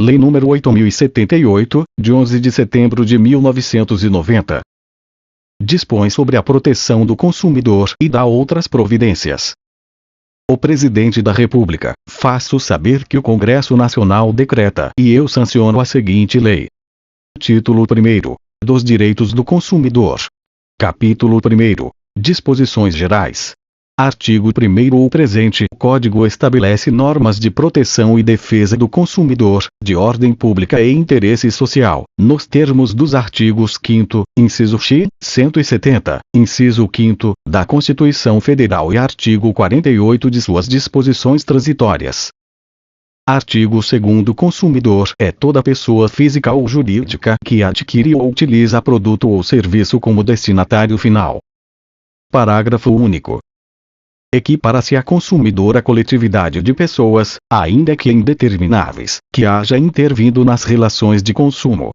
Lei nº 8.078, de 11 de setembro de 1990. Dispõe sobre a proteção do consumidor e dá outras providências. O Presidente da República, faço saber que o Congresso Nacional decreta e eu sanciono a seguinte lei. Título 1º. Dos Direitos do Consumidor. Capítulo 1º. Disposições Gerais. Artigo 1º. O presente Código estabelece normas de proteção e defesa do consumidor, de ordem pública e interesse social, nos termos dos artigos 5º, inciso X, 170, inciso 5º, da Constituição Federal e artigo 48 de suas disposições transitórias. Artigo 2º. Consumidor é toda pessoa física ou jurídica que adquire ou utiliza produto ou serviço como destinatário final. Parágrafo único. Equipara-se a consumidor a coletividade de pessoas, ainda que indetermináveis, que haja intervindo nas relações de consumo.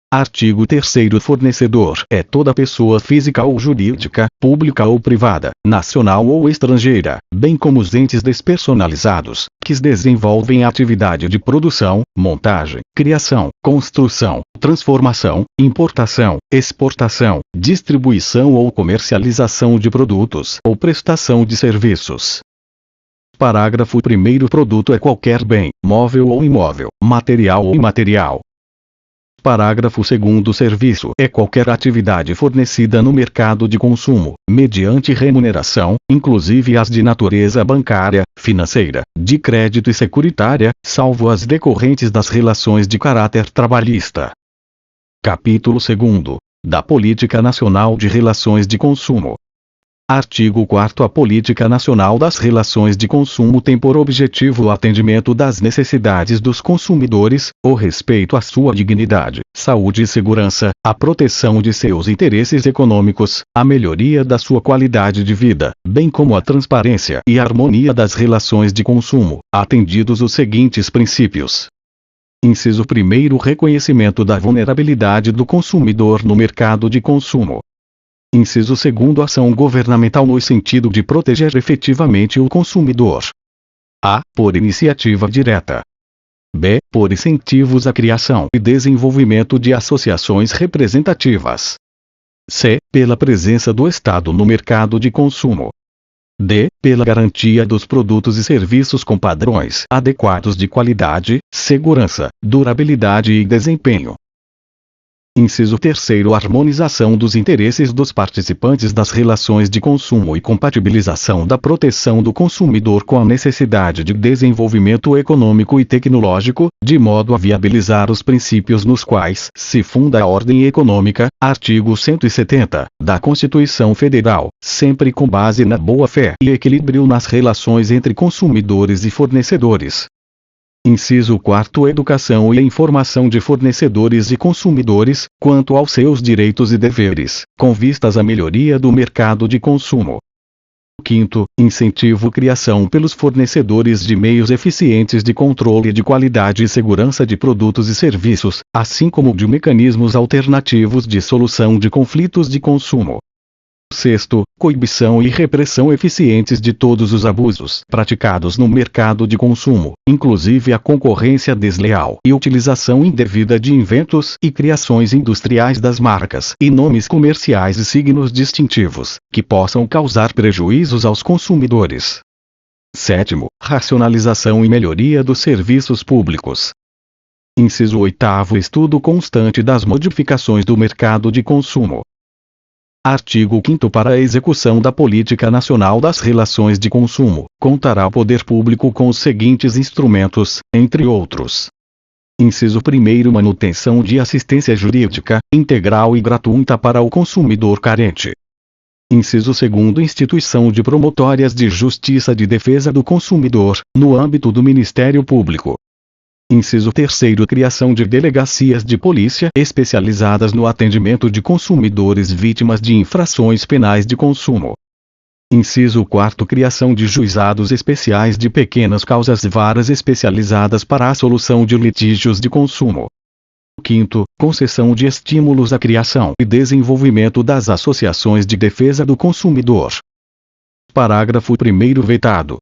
Artigo 3º. Fornecedor é toda pessoa física ou jurídica, pública ou privada, nacional ou estrangeira, bem como os entes despersonalizados, que desenvolvem a atividade de produção, montagem, criação, construção, transformação, importação, exportação, distribuição ou comercialização de produtos ou prestação de serviços. Parágrafo 1º. Produto é qualquer bem, móvel ou imóvel, material ou imaterial. Parágrafo 2º. Serviço é qualquer atividade fornecida no mercado de consumo, mediante remuneração, inclusive as de natureza bancária, financeira, de crédito e securitária, salvo as decorrentes das relações de caráter trabalhista. Capítulo 2º. Da Política Nacional de Relações de Consumo. Artigo 4º. A Política Nacional das Relações de Consumo tem por objetivo o atendimento das necessidades dos consumidores, o respeito à sua dignidade, saúde e segurança, a proteção de seus interesses econômicos, a melhoria da sua qualidade de vida, bem como a transparência e a harmonia das relações de consumo, atendidos os seguintes princípios. Inciso 1º. Reconhecimento da vulnerabilidade do consumidor no mercado de consumo. Inciso 2º. Ação governamental no sentido de proteger efetivamente o consumidor. A. Por iniciativa direta. B. Por incentivos à criação e desenvolvimento de associações representativas. C. Pela presença do Estado no mercado de consumo. D. Pela garantia dos produtos e serviços com padrões adequados de qualidade, segurança, durabilidade e desempenho. Inciso 3º. Harmonização dos interesses dos participantes das relações de consumo e compatibilização da proteção do consumidor com a necessidade de desenvolvimento econômico e tecnológico, de modo a viabilizar os princípios nos quais se funda a ordem econômica, artigo 170, da Constituição Federal, sempre com base na boa-fé e equilíbrio nas relações entre consumidores e fornecedores. Inciso 4º. Educação e informação de fornecedores e consumidores, quanto aos seus direitos e deveres, com vistas à melhoria do mercado de consumo. 5º. Incentivo criação pelos fornecedores de meios eficientes de controle de qualidade e segurança de produtos e serviços, assim como de mecanismos alternativos de solução de conflitos de consumo. 6º. Coibição e repressão eficientes de todos os abusos praticados no mercado de consumo, inclusive a concorrência desleal e utilização indevida de inventos e criações industriais das marcas e nomes comerciais e signos distintivos, que possam causar prejuízos aos consumidores. 7º. Racionalização e melhoria dos serviços públicos. Inciso 8º. Estudo constante das modificações do mercado de consumo. Artigo 5º. Para a execução da Política Nacional das Relações de Consumo, contará o poder público com os seguintes instrumentos, entre outros. Inciso 1º. Manutenção de assistência jurídica, integral e gratuita para o consumidor carente. Inciso 2º. Instituição de promotórias de justiça de defesa do consumidor, no âmbito do Ministério Público. Inciso 3º. Criação de delegacias de polícia especializadas no atendimento de consumidores vítimas de infrações penais de consumo. Inciso 4º. Criação de juizados especiais de pequenas causas e varas especializadas para a solução de litígios de consumo. 5º. Concessão de estímulos à criação e desenvolvimento das associações de defesa do consumidor. Parágrafo 1º vetado.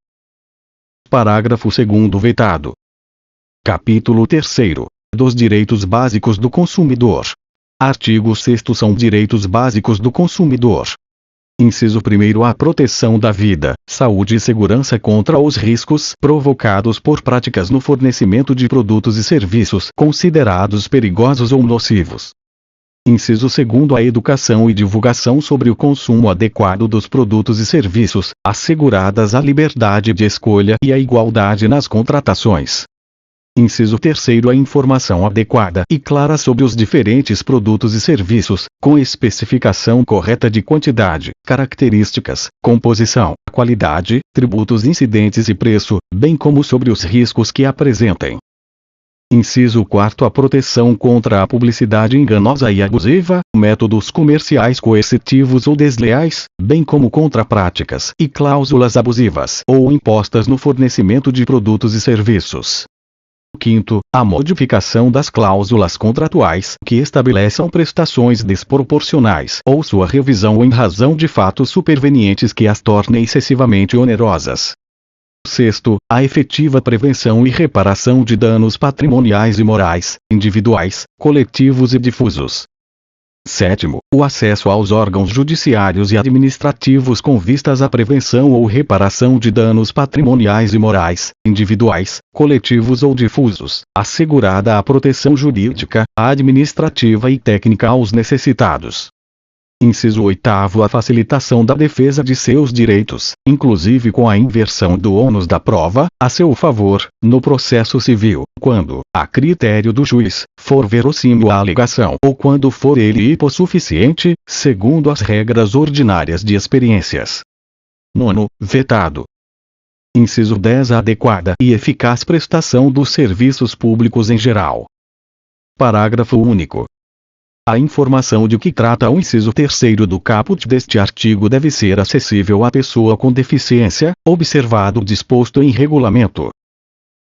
Parágrafo 2º vetado. Capítulo 3º. Dos direitos básicos do consumidor. Artigo 6º. São direitos básicos do consumidor. Inciso 1º. A proteção da vida, saúde e segurança contra os riscos provocados por práticas no fornecimento de produtos e serviços considerados perigosos ou nocivos. Inciso 2º. A educação e divulgação sobre o consumo adequado dos produtos e serviços, asseguradas a liberdade de escolha e a igualdade nas contratações. Inciso 3º. A informação adequada e clara sobre os diferentes produtos e serviços, com especificação correta de quantidade, características, composição, qualidade, tributos incidentes e preço, bem como sobre os riscos que apresentem. Inciso 4º. A proteção contra a publicidade enganosa e abusiva, métodos comerciais coercitivos ou desleais, bem como contra práticas e cláusulas abusivas ou impostas no fornecimento de produtos e serviços. 5º. A modificação das cláusulas contratuais que estabeleçam prestações desproporcionais ou sua revisão em razão de fatos supervenientes que as tornem excessivamente onerosas. 6º. A efetiva prevenção e reparação de danos patrimoniais e morais, individuais, coletivos e difusos. 7º. O acesso aos órgãos judiciários e administrativos com vistas à prevenção ou reparação de danos patrimoniais e morais, individuais, coletivos ou difusos, assegurada a proteção jurídica, administrativa e técnica aos necessitados. Inciso 8º. A facilitação da defesa de seus direitos, inclusive com a inversão do ônus da prova, a seu favor, no processo civil, quando, a critério do juiz, for verossímil a alegação ou quando for ele hipossuficiente, segundo as regras ordinárias de experiências. 9º. Vetado. Inciso 10. A adequada e eficaz prestação dos serviços públicos em geral. Parágrafo único. A informação de que trata o inciso 3º do caput deste artigo deve ser acessível à pessoa com deficiência, observado o disposto em regulamento.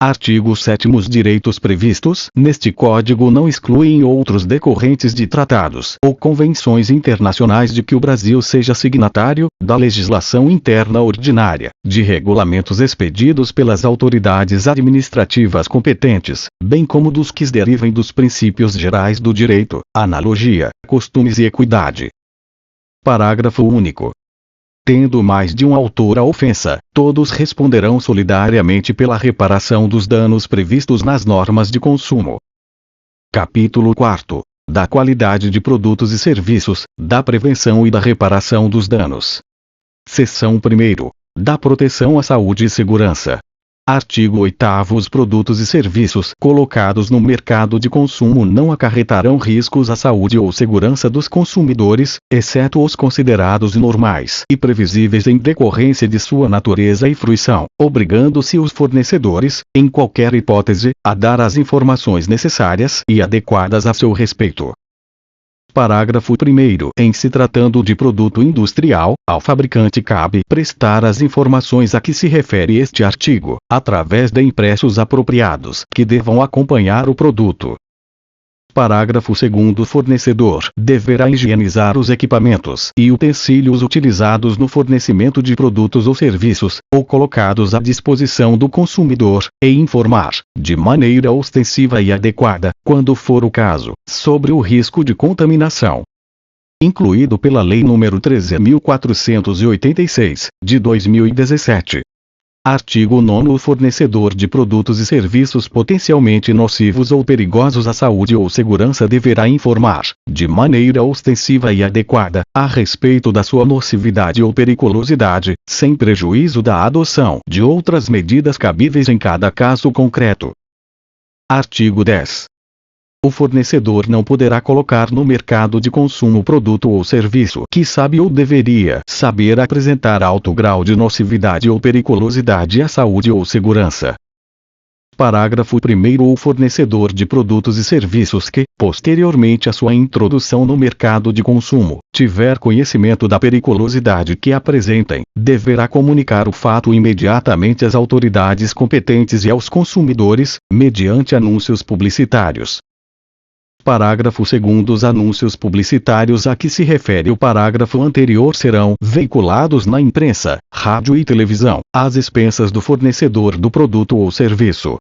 Artigo 7º. Os direitos previstos neste Código não excluem outros decorrentes de tratados ou convenções internacionais de que o Brasil seja signatário, da legislação interna ordinária, de regulamentos expedidos pelas autoridades administrativas competentes, bem como dos que derivem dos princípios gerais do direito, analogia, costumes e equidade. Parágrafo único. Tendo mais de um autor a ofensa, todos responderão solidariamente pela reparação dos danos previstos nas normas de consumo. Capítulo 4. Da qualidade de produtos e serviços, da prevenção e da reparação dos danos. Seção 1º. Da proteção à saúde e segurança. Artigo 8º. Os produtos e serviços colocados no mercado de consumo não acarretarão riscos à saúde ou segurança dos consumidores, exceto os considerados normais e previsíveis em decorrência de sua natureza e fruição, obrigando-se os fornecedores, em qualquer hipótese, a dar as informações necessárias e adequadas a seu respeito. Parágrafo 1º. Em se tratando de produto industrial, ao fabricante cabe prestar as informações a que se refere este artigo, através de impressos apropriados, que devam acompanhar o produto. Parágrafo 2º. O fornecedor deverá higienizar os equipamentos e utensílios utilizados no fornecimento de produtos ou serviços, ou colocados à disposição do consumidor, e informar, de maneira ostensiva e adequada, quando for o caso, sobre o risco de contaminação. Incluído pela Lei nº 13.486, de 2017. Artigo 9º. O fornecedor de produtos e serviços potencialmente nocivos ou perigosos à saúde ou segurança deverá informar, de maneira ostensiva e adequada, a respeito da sua nocividade ou periculosidade, sem prejuízo da adoção de outras medidas cabíveis em cada caso concreto. Artigo 10. O fornecedor não poderá colocar no mercado de consumo produto ou serviço que sabe ou deveria saber apresentar alto grau de nocividade ou periculosidade à saúde ou segurança. Parágrafo 1º. O fornecedor de produtos e serviços que, posteriormente à sua introdução no mercado de consumo, tiver conhecimento da periculosidade que apresentem, deverá comunicar o fato imediatamente às autoridades competentes e aos consumidores, mediante anúncios publicitários. Parágrafo 2º. Os anúncios publicitários a que se refere o parágrafo anterior serão veiculados na imprensa, rádio e televisão, às expensas do fornecedor do produto ou serviço.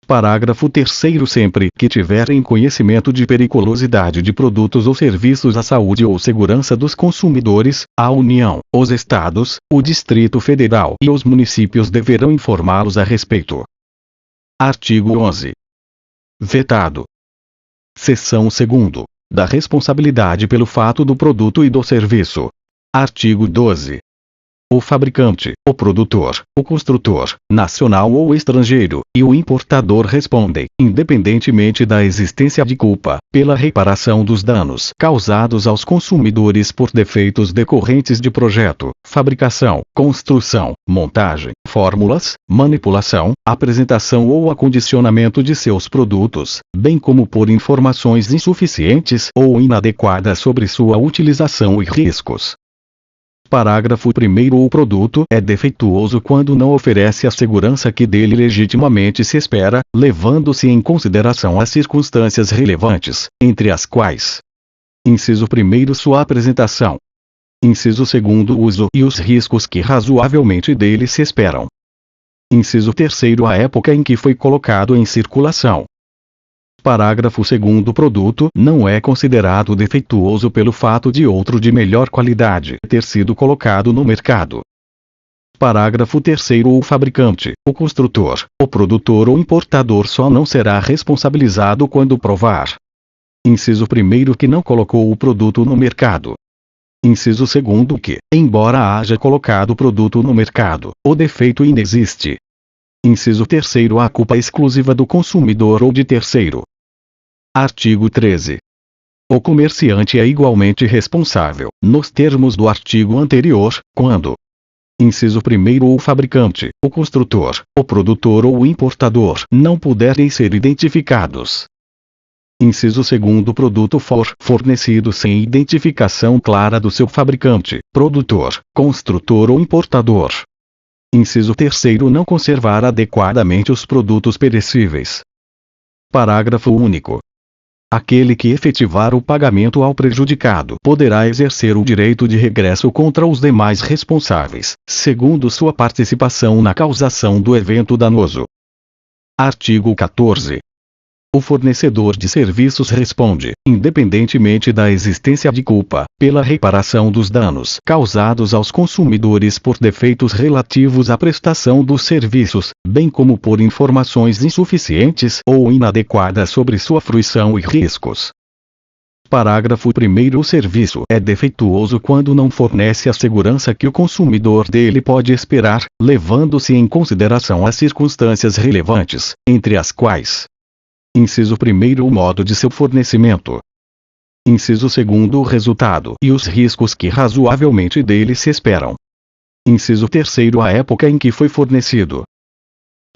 Parágrafo 3º. Sempre que tiverem conhecimento de periculosidade de produtos ou serviços à saúde ou segurança dos consumidores, a União, os Estados, o Distrito Federal e os municípios deverão informá-los a respeito. Artigo 11. Vetado. Seção 2ª. Da responsabilidade pelo fato do produto e do serviço. Artigo 12. O fabricante, o produtor, o construtor, nacional ou estrangeiro, e o importador respondem, independentemente da existência de culpa, pela reparação dos danos causados aos consumidores por defeitos decorrentes de projeto, fabricação, construção, montagem, fórmulas, manipulação, apresentação ou acondicionamento de seus produtos, bem como por informações insuficientes ou inadequadas sobre sua utilização e riscos. Parágrafo 1º. O produto é defeituoso quando não oferece a segurança que dele legitimamente se espera, levando-se em consideração as circunstâncias relevantes, entre as quais: inciso 1º. Sua apresentação. Inciso 2º. O uso e os riscos que razoavelmente dele se esperam. Inciso 3º. A época em que foi colocado em circulação. Parágrafo 2º. O produto não é considerado defeituoso pelo fato de outro de melhor qualidade ter sido colocado no mercado. Parágrafo 3º. O fabricante, o construtor, o produtor ou importador só não será responsabilizado quando provar: inciso 1º. Que não colocou o produto no mercado. Inciso 2º. Que, embora haja colocado o produto no mercado, o defeito inexiste. Inciso 3º. A culpa exclusiva do consumidor ou de terceiro. Artigo 13. O comerciante é igualmente responsável, nos termos do artigo anterior, quando: inciso 1º. O fabricante, o construtor, o produtor ou o importador não puderem ser identificados. Inciso 2º. O produto for fornecido sem identificação clara do seu fabricante, produtor, construtor ou importador. Inciso 3º. Não conservar adequadamente os produtos perecíveis. Parágrafo único. Aquele que efetivar o pagamento ao prejudicado poderá exercer o direito de regresso contra os demais responsáveis, segundo sua participação na causação do evento danoso. Artigo 14. O fornecedor de serviços responde, independentemente da existência de culpa, pela reparação dos danos causados aos consumidores por defeitos relativos à prestação dos serviços, bem como por informações insuficientes ou inadequadas sobre sua fruição e riscos. Parágrafo 1º. O serviço é defeituoso quando não fornece a segurança que o consumidor dele pode esperar, levando-se em consideração as circunstâncias relevantes, entre as quais: inciso 1º. O modo de seu fornecimento. Inciso 2º. O resultado e os riscos que razoavelmente dele se esperam. Inciso 3º. A época em que foi fornecido.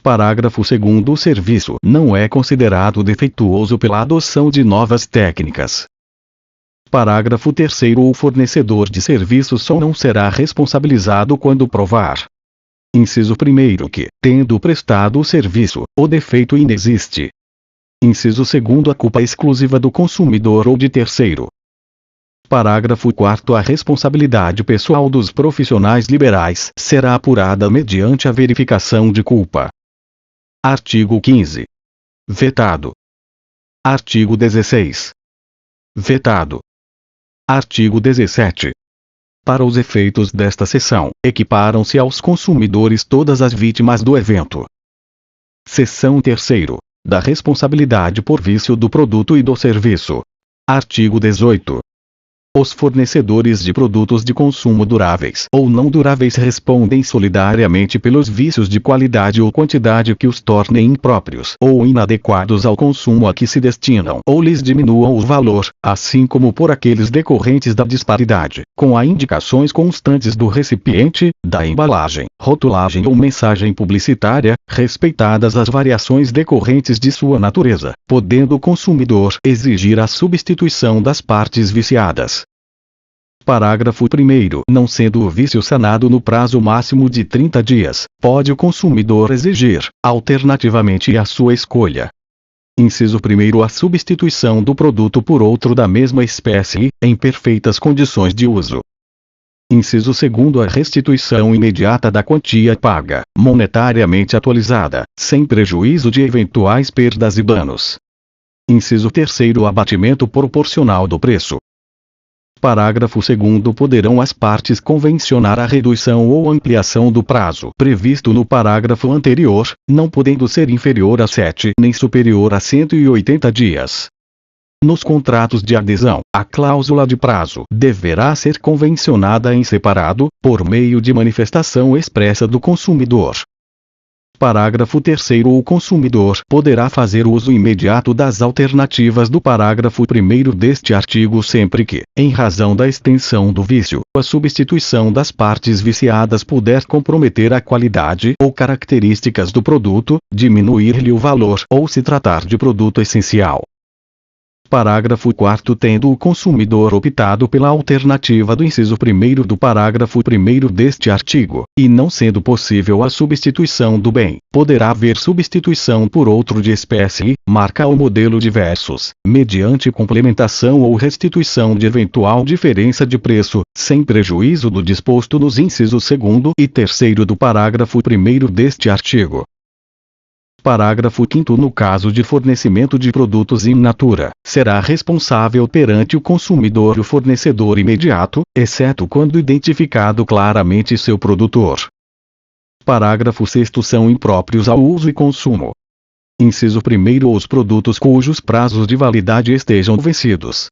Parágrafo 2º. O serviço não é considerado defeituoso pela adoção de novas técnicas. Parágrafo 3º. O fornecedor de serviços só não será responsabilizado quando provar: inciso 1º. Que, tendo prestado o serviço, o defeito inexiste. Inciso 2º. A culpa exclusiva do consumidor ou de terceiro. Parágrafo 4º. A responsabilidade pessoal dos profissionais liberais será apurada mediante a verificação de culpa. Artigo 15. Vetado. Artigo 16. Vetado. Artigo 17. Para os efeitos desta seção, equiparam-se aos consumidores todas as vítimas do evento. Seção 3ª. Da responsabilidade por vício do produto e do serviço. Artigo 18. Os fornecedores de produtos de consumo duráveis ou não duráveis respondem solidariamente pelos vícios de qualidade ou quantidade que os tornem impróprios ou inadequados ao consumo a que se destinam ou lhes diminuam o valor, assim como por aqueles decorrentes da disparidade, com as indicações constantes do recipiente, da embalagem, rotulagem ou mensagem publicitária, respeitadas as variações decorrentes de sua natureza, podendo o consumidor exigir a substituição das partes viciadas. Parágrafo 1º. Não sendo o vício sanado no prazo máximo de 30 dias, pode o consumidor exigir, alternativamente à sua escolha: inciso 1º. A substituição do produto por outro da mesma espécie, em perfeitas condições de uso. Inciso 2º, a restituição imediata da quantia paga, monetariamente atualizada, sem prejuízo de eventuais perdas e danos. Inciso 3º, o abatimento proporcional do preço. Parágrafo 2º, poderão as partes convencionar a redução ou ampliação do prazo previsto no parágrafo anterior, não podendo ser inferior a 7 nem superior a 180 dias. Nos contratos de adesão, a cláusula de prazo deverá ser convencionada em separado, por meio de manifestação expressa do consumidor. Parágrafo 3º, o consumidor poderá fazer uso imediato das alternativas do parágrafo 1º deste artigo sempre que, em razão da extensão do vício, a substituição das partes viciadas puder comprometer a qualidade ou características do produto, diminuir-lhe o valor ou se tratar de produto essencial. Parágrafo 4º, tendo o consumidor optado pela alternativa do inciso 1º do parágrafo 1º deste artigo, e não sendo possível a substituição do bem, poderá haver substituição por outro de espécie, marca ou modelo diversos, mediante complementação ou restituição de eventual diferença de preço, sem prejuízo do disposto nos incisos 2º e 3º do parágrafo 1º deste artigo. Parágrafo 5º, no caso de fornecimento de produtos in natura, será responsável perante o consumidor o fornecedor imediato, exceto quando identificado claramente seu produtor. Parágrafo 6º, são impróprios ao uso e consumo. Inciso 1º, os produtos cujos prazos de validade estejam vencidos.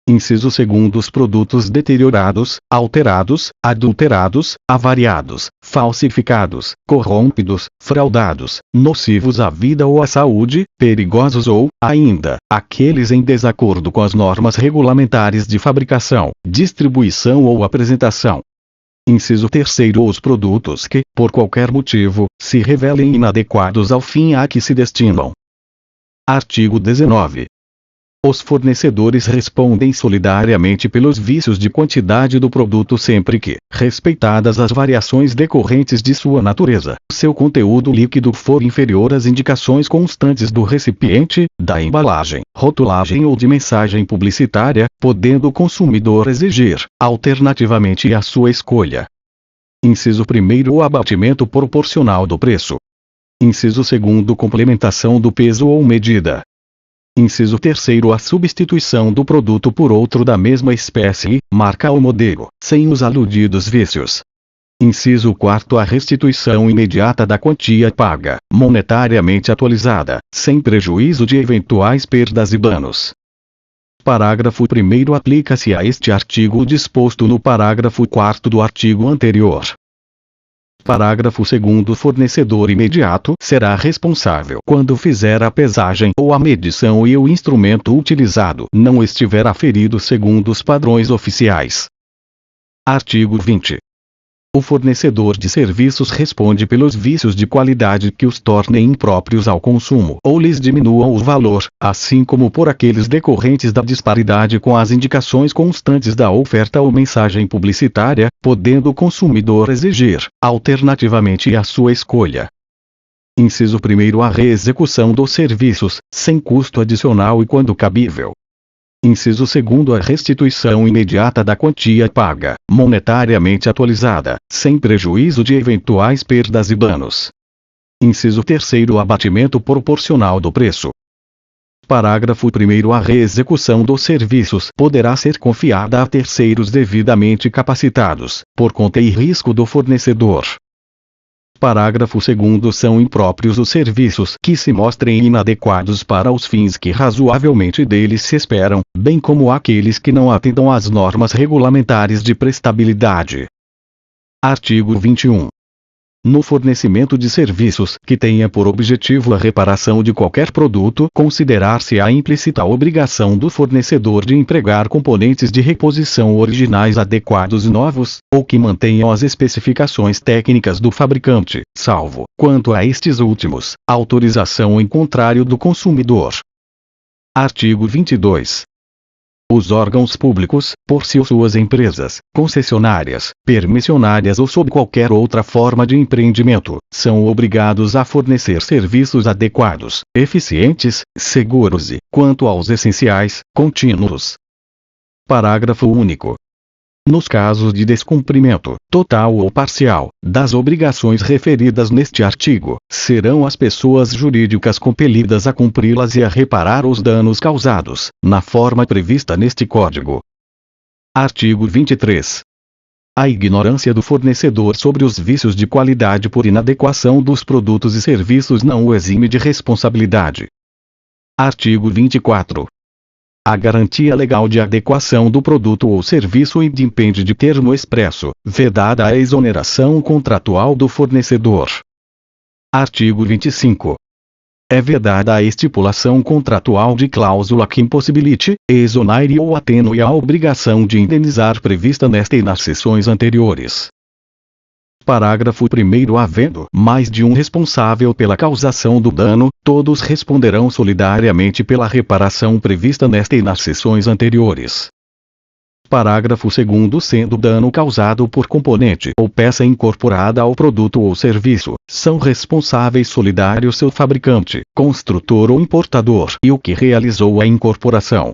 Inciso 2º, os produtos deteriorados, alterados, adulterados, avariados, falsificados, corrompidos, fraudados, nocivos à vida ou à saúde, perigosos ou, ainda, aqueles em desacordo com as normas regulamentares de fabricação, distribuição ou apresentação. Inciso 3º, os produtos que, por qualquer motivo, se revelem inadequados ao fim a que se destinam. Artigo 19. Os fornecedores respondem solidariamente pelos vícios de quantidade do produto sempre que, respeitadas as variações decorrentes de sua natureza, seu conteúdo líquido for inferior às indicações constantes do recipiente, da embalagem, rotulagem ou de mensagem publicitária, podendo o consumidor exigir, alternativamente à sua escolha. Inciso 1º, o abatimento proporcional do preço. Inciso 2º, complementação do peso ou medida. Inciso 3º, a substituição do produto por outro da mesma espécie, marca ou modelo, sem os aludidos vícios. Inciso 4º, a restituição imediata da quantia paga, monetariamente atualizada, sem prejuízo de eventuais perdas e danos. Parágrafo 1º, aplica-se a este artigo o disposto no parágrafo 4º do artigo anterior. Parágrafo 2º, o fornecedor imediato será responsável quando fizer a pesagem ou a medição e o instrumento utilizado não estiver aferido segundo os padrões oficiais. Artigo 20. O fornecedor de serviços responde pelos vícios de qualidade que os tornem impróprios ao consumo ou lhes diminuam o valor, assim como por aqueles decorrentes da disparidade com as indicações constantes da oferta ou mensagem publicitária, podendo o consumidor exigir, alternativamente à sua escolha. Inciso 1º, a reexecução dos serviços, sem custo adicional e quando cabível. Inciso 2º, a restituição imediata da quantia paga, monetariamente atualizada, sem prejuízo de eventuais perdas e danos. Inciso 3º, o abatimento proporcional do preço. Parágrafo 1º, a reexecução dos serviços poderá ser confiada a terceiros devidamente capacitados, por conta e risco do fornecedor. Parágrafo 2º, são impróprios os serviços que se mostrem inadequados para os fins que razoavelmente deles se esperam, bem como aqueles que não atendam às normas regulamentares de prestabilidade. Artigo 21. No fornecimento de serviços que tenha por objetivo a reparação de qualquer produto, considerar-se-á implícita a obrigação do fornecedor de empregar componentes de reposição originais adequados e novos, ou que mantenham as especificações técnicas do fabricante, salvo, quanto a estes últimos, autorização em contrário do consumidor. Artigo 22. Os órgãos públicos, por si ou suas empresas, concessionárias, permissionárias ou sob qualquer outra forma de empreendimento, são obrigados a fornecer serviços adequados, eficientes, seguros e, quanto aos essenciais, contínuos. Parágrafo único. Nos casos de descumprimento, total ou parcial, das obrigações referidas neste artigo, serão as pessoas jurídicas compelidas a cumpri-las e a reparar os danos causados, na forma prevista neste Código. Artigo 23. A ignorância do fornecedor sobre os vícios de qualidade por inadequação dos produtos e serviços não o exime de responsabilidade. Artigo 24. A garantia legal de adequação do produto ou serviço independe de termo expresso, vedada a exoneração contratual do fornecedor. Artigo 25. É vedada a estipulação contratual de cláusula que impossibilite, exonere ou atenue a obrigação de indenizar prevista nesta e nas seções anteriores. Parágrafo 1º. Havendo mais de um responsável pela causação do dano, todos responderão solidariamente pela reparação prevista nesta e nas seções anteriores. Parágrafo 2º. Sendo dano causado por componente ou peça incorporada ao produto ou serviço, são responsáveis solidários seu fabricante, construtor ou importador e o que realizou a incorporação.